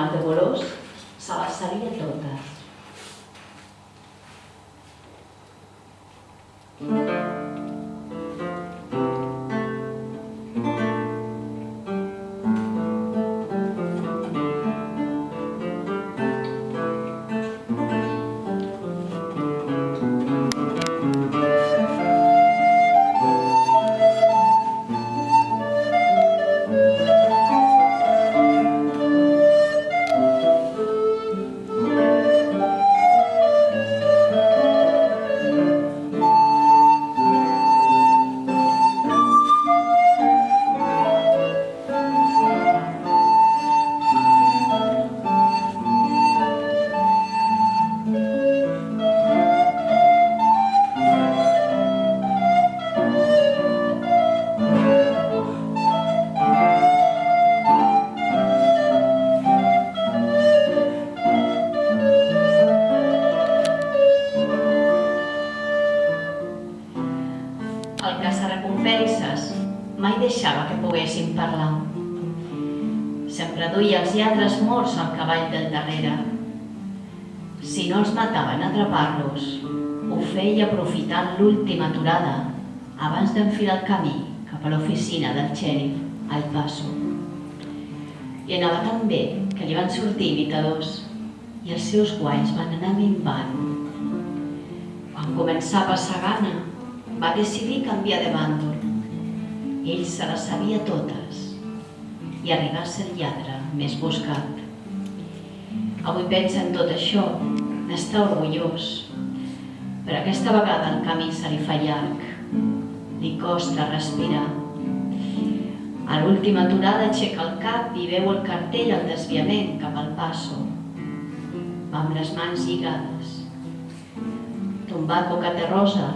final de Bolós se les sabia totes. El caçarrecompenses mai deixava que poguessin parlar. Sempre duia els lladres morts al cavall del darrere. Si no els mataven a atrapar-los, ho feia aprofitant l'última aturada abans d'enfilar el camí cap a l'oficina del xèrif a El Paso. I anava tan bé que li van sortir imitadors i els seus guanys van anar minvant. Quan començà a passar gana, va decidir canviar de bàndol. Ell se les sabia totes i arribar a ser el lladre més buscat. Avui pensa en tot això, n'està orgullós, però aquesta vegada el camí se li fa llarg, li costa respirar. A l'última aturada aixeca el cap i veu el cartell al desviament cap al Paso. Va amb les mans lligades. Tombar coca terrosa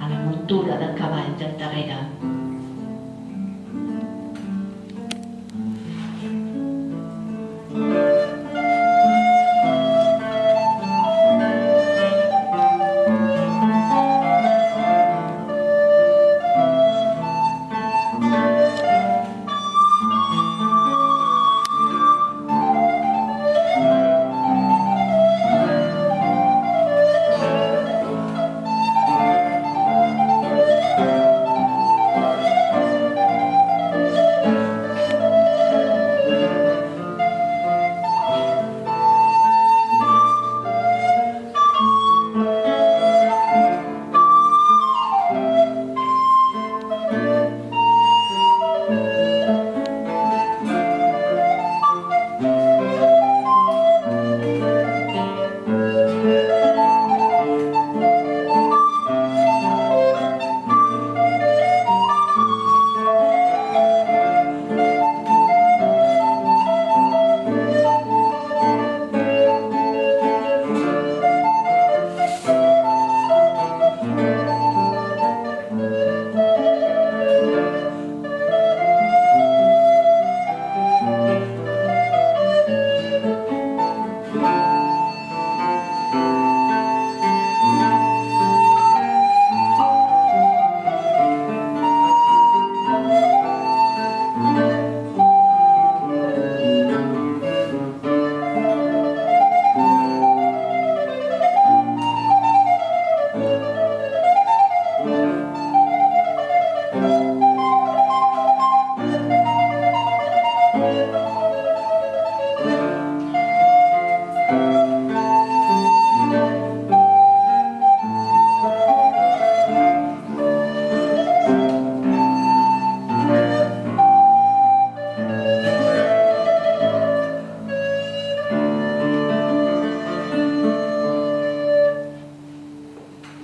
a la muntura del cavall del darrere.